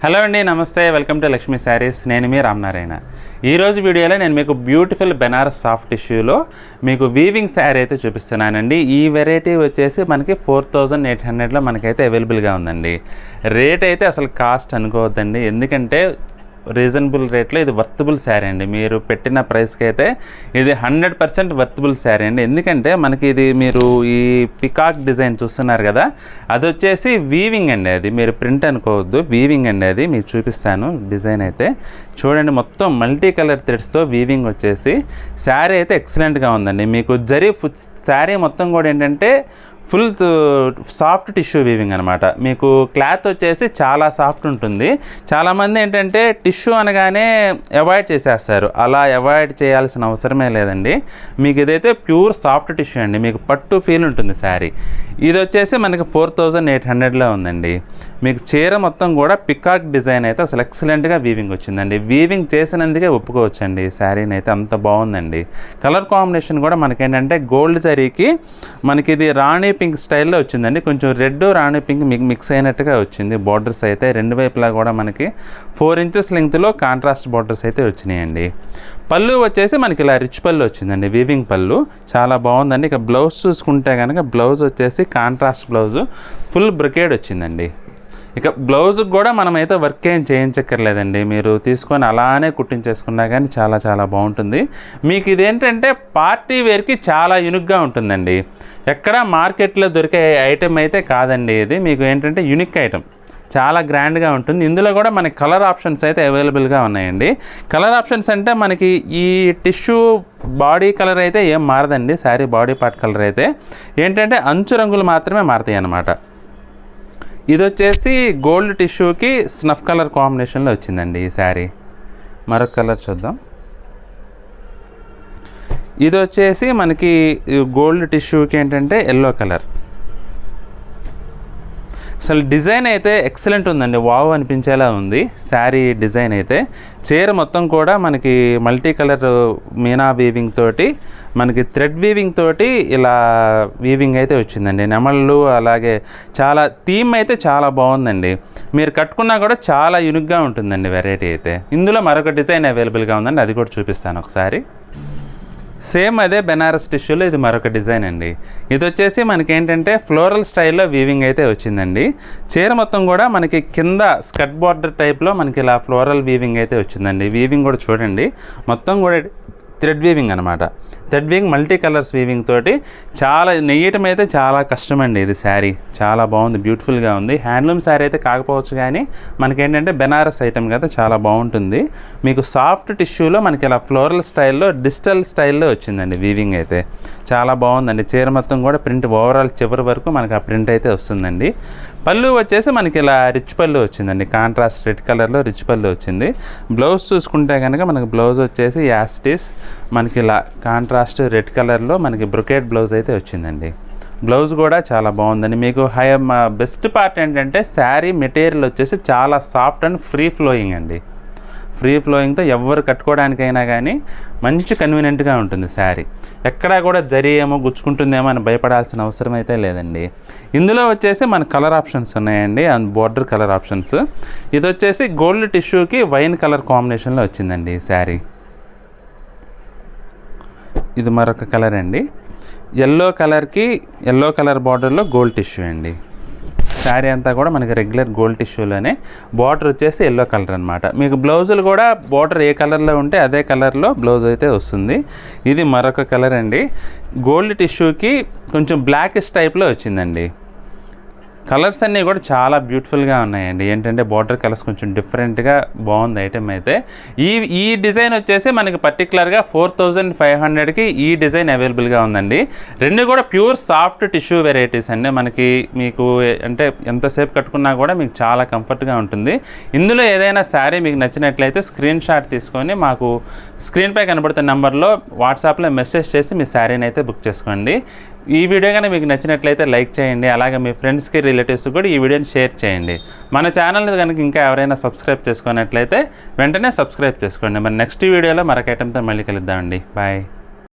Hello అండి, నమస్తే. Welcome to Lakshmi saris. నేను మీ రామనారాయణ. ఈరోజు వీడియోలో నేను మీకు బ్యూటిఫుల్ బెనారస్ సాఫ్ట్ టిష్యూలో మీకు వీవింగ్ శారీ అయితే చూపిస్తున్నానండి. ఈ వెరైటీ వచ్చేసి మనకి 4800లో మనకైతే అవైలబుల్గా ఉందండి. రేట్ అయితే అసలు కాస్ట్ అనుకోవద్దండి, ఎందుకంటే రీజనబుల్ రేట్లో ఇది వర్తబుల్ శారీ అండి. మీరు పెట్టిన ప్రైస్కి అయితే ఇది 100% వర్తబుల్ శారీ అండి. ఎందుకంటే మనకి ఇది మీరు ఈ పికాక్ డిజైన్ చూస్తున్నారు కదా, అది వచ్చేసి వీవింగ్ అండి. అది మీరు ప్రింట్ అనుకోవద్దు, వీవింగ్ అండి. అది మీకు చూపిస్తాను. డిజైన్ అయితే చూడండి, మొత్తం మల్టీ కలర్ థ్రెడ్స్తో వీవింగ్ వచ్చేసి శారీ అయితే ఎక్సలెంట్గా ఉందండి. మీకు శారీ మొత్తం కూడా ఏంటంటే ఫుల్ సాఫ్ట్ టిష్యూ వీవింగ్ అనమాట. మీకు క్లాత్ వచ్చేసి చాలా సాఫ్ట్ ఉంటుంది. చాలామంది ఏంటంటే టిష్యూ అనగానే అవాయిడ్ చేసేస్తారు. అలా అవాయిడ్ చేయాల్సిన అవసరమే లేదండి. మీకు ఇదైతే ప్యూర్ సాఫ్ట్ టిష్యూ అండి. మీకు పట్టు ఫీల్ ఉంటుంది శారీ. ఇది వచ్చేసి మనకి 4800లో ఉందండి. మీకు చీర మొత్తం కూడా పికాక్ డిజైన్ అయితే అసలు ఎక్సలెంట్గా వీవింగ్ వచ్చిందండి. వీవింగ్ చేసినందుకే ఒప్పుకోవచ్చండి. శారీని అయితే అంత బాగుందండి. కలర్ కాంబినేషన్ కూడా మనకేంటంటే గోల్డ్ జరీకి మనకి ఇది రాణి పింక్ స్టైల్లో వచ్చిందండి. కొంచెం రెడ్ రాణి పింక్ మిక్స్ అయినట్టుగా వచ్చింది. బార్డర్స్ అయితే రెండు వైపులా కూడా మనకి 4 ఇంచెస్ లెంగ్త్లో కాంట్రాస్ట్ బార్డర్స్ అయితే వచ్చినాయండి. పళ్ళు వచ్చేసి మనకి ఇలా రిచ్ పళ్ళు వచ్చిందండి, వీవింగ్ పళ్ళు చాలా బాగుందండి. ఇక బ్లౌజ్ చూసుకుంటే కనుక బ్లౌజ్ వచ్చేసి కాంట్రాస్ట్ బ్లౌజు ఫుల్ బ్రొకేడ్ వచ్చిందండి. ఇక బ్లౌజ్కి కూడా మనమైతే వర్క్ ఏం చేయించక్కర్లేదండి. మీరు తీసుకొని అలానే కుట్టించేసుకున్నా కానీ చాలా చాలా బాగుంటుంది. మీకు ఇదేంటంటే పార్టీ వేర్కి చాలా యూనిక్గా ఉంటుందండి. ఎక్కడ మార్కెట్లో దొరికే ఐటెం అయితే కాదండి. ఇది మీకు ఏంటంటే యూనిక్ ఐటెం, చాలా గ్రాండ్గా ఉంటుంది. ఇందులో కూడా మనకి కలర్ ఆప్షన్స్ అయితే అవైలబుల్గా ఉన్నాయండి. కలర్ ఆప్షన్స్ అంటే మనకి ఈ టిష్యూ బాడీ కలర్ అయితే ఏం మారదండి. శారీ బాడీ పార్ట్ కలర్ అయితే ఏంటంటే అంచు రంగులు మాత్రమే మారుతాయి అన్నమాట. ఇది వచ్చేసి గోల్డ్ టిష్యూకి స్నఫ్ కలర్ కాంబినేషన్లో వచ్చిందండి ఈ శారీ. మరొక కలర్ చూద్దాం. ఇది వచ్చేసి మనకి గోల్డ్ టిష్యూకి ఏంటంటే ఎల్లో కలర్. అసలు డిజైన్ అయితే ఎక్సలెంట్ ఉందండి. వావ్ అనిపించేలా ఉంది శారీ డిజైన్ అయితే. చీర మొత్తం కూడా మనకి మల్టీ కలర్ మీనా వీవింగ్ తోటి, మనకి థ్రెడ్ వీవింగ్ తోటి ఇలా వీవింగ్ అయితే వచ్చిందండి. నెమళ్ళు అలాగే చాలా థీమ్ అయితే చాలా బాగుందండి. మీరు కట్టుకున్నా కూడా చాలా యూనిక్గా ఉంటుందండి వెరైటీ అయితే. ఇందులో మరొక డిజైన్ అవైలబుల్గా ఉందండి, అది కూడా చూపిస్తాను ఒకసారి. సేమ్ అదే బెనారస్ టిష్యూలో ఇది మరొక డిజైన్ అండి. ఇది వచ్చేసి మనకి ఏంటంటే ఫ్లోరల్ స్టైల్లో వీవింగ్ అయితే వచ్చిందండి. చీర మొత్తం కూడా మనకి కింద స్కర్ట్ బార్డర్ టైప్లో మనకి ఇలా ఫ్లోరల్ వీవింగ్ అయితే వచ్చిందండి. వీవింగ్ కూడా చూడండి, మొత్తం కూడా థ్రెడ్ వీవింగ్ అనమాట. Thread weaving multi colours weaving తోటి చాలా నెయ్యటం అయితే చాలా కష్టమండి. ఇది శారీ చాలా బాగుంది, బ్యూటిఫుల్గా ఉంది. హ్యాండ్లూమ్ శారీ అయితే కాకపోవచ్చు కానీ మనకేంటంటే బెనారస్ ఐటమ్ కదా, చాలా బాగుంటుంది. మీకు సాఫ్ట్ టిష్యూలో మనకి ఇలా ఫ్లోరల్ స్టైల్లో డిజిటల్ స్టైల్లో వచ్చిందండి వీవింగ్ అయితే. చాలా బాగుందండి. చీర మొత్తం కూడా ప్రింట్ ఓవరాల్ చివరి వరకు మనకి ఆ ప్రింట్ అయితే వస్తుందండి. పళ్ళు వచ్చేసి మనకి ఇలా రిచ్ పళ్ళు వచ్చిందండి. కాంట్రాస్ట్ రెడ్ కలర్లో రిచ్ పళ్ళు వచ్చింది. బ్లౌజ్ చూసుకుంటే కనుక మనకి బ్లౌజ్ వచ్చేసి యాస్టిస్ మనకి ఇలా కాంట్రాస్ట్ రెడ్ కలర్లో మనకి బ్రొకేట్ బ్లౌజ్ అయితే వచ్చిందండి. బ్లౌజ్ కూడా చాలా బాగుందండి. మీకు బెస్ట్ పార్ట్ ఏంటంటే శారీ మెటీరియల్ వచ్చేసి చాలా సాఫ్ట్ అండ్ ఫ్రీ ఫ్లోయింగ్ అండి. ఫ్రీ ఫ్లోయింగ్తో ఎవరు కట్టుకోవడానికైనా కానీ మంచి కన్వీనియంట్గా ఉంటుంది శారీ. ఎక్కడా కూడా జరీ ఏమో గుచ్చుకుంటుందేమో అని భయపడాల్సిన అవసరం అయితే లేదండి. ఇందులో వచ్చేసి మన కలర్ ఆప్షన్స్ ఉన్నాయండి, అండ్ బోర్డర్ కలర్ ఆప్షన్స్. ఇది వచ్చేసి గోల్డ్ టిష్యూకి వైన్ కలర్ కాంబినేషన్లో వచ్చిందండి ఈ శారీ. ఇది మరొక కలర్ అండి. ఎల్లో కలర్ బార్డర్లో గోల్డ్ టిష్యూ అండి. శారీ అంతా కూడా మనకి రెగ్యులర్ గోల్డ్ టిష్యూలోనే, బార్డర్ వచ్చేసి ఎల్లో కలర్ అనమాట. మీకు బ్లౌజులు కూడా బార్డర్ ఏ కలర్లో ఉంటే అదే కలర్లో బ్లౌజ్ అయితే వస్తుంది. ఇది మరొక కలర్ అండి. గోల్డ్ టిష్యూకి కొంచెం బ్లాకిష్ టైప్లో వచ్చిందండి. కలర్స్ అన్నీ కూడా చాలా బ్యూటిఫుల్గా ఉన్నాయండి. ఏంటంటే బార్డర్ కలర్స్ కొంచెం డిఫరెంట్గా బాగుంది ఐటమ్ అయితే. ఈ డిజైన్ వచ్చేసి మనకి పర్టికులర్గా 4500కి ఈ డిజైన్ అవైలబుల్గా ఉందండి. రెండు కూడా ప్యూర్ సాఫ్ట్ టిష్యూ వెరైటీస్ అండి. మీకు అంటే ఎంతసేపు కట్టుకున్నా కూడా మీకు చాలా కంఫర్ట్గా ఉంటుంది. ఇందులో ఏదైనా శారీ మీకు నచ్చినట్లయితే స్క్రీన్ షాట్ తీసుకొని మాకు స్క్రీన్పై కనబడుతున్న నెంబర్లో వాట్సాప్లో మెసేజ్ చేసి మీ శారీని అయితే బుక్ చేసుకోండి. ఈ వీడియో కానీ మీకు నచ్చినట్లయితే లైక్ చేయండి. అలాగే మీ ఫ్రెండ్స్కి రిలేటివ్స్కి కూడా ఈ వీడియోని షేర్ చేయండి. మన ఛానల్ని కనుక ఇంకా ఎవరైనా సబ్స్క్రైబ్ చేసుకున్నట్లయితే వెంటనే సబ్స్క్రైబ్ చేసుకోండి. మరి నెక్స్ట్ వీడియోలో మరొక ఐటెంతో మళ్ళీ కలుద్దామండి. బాయ్.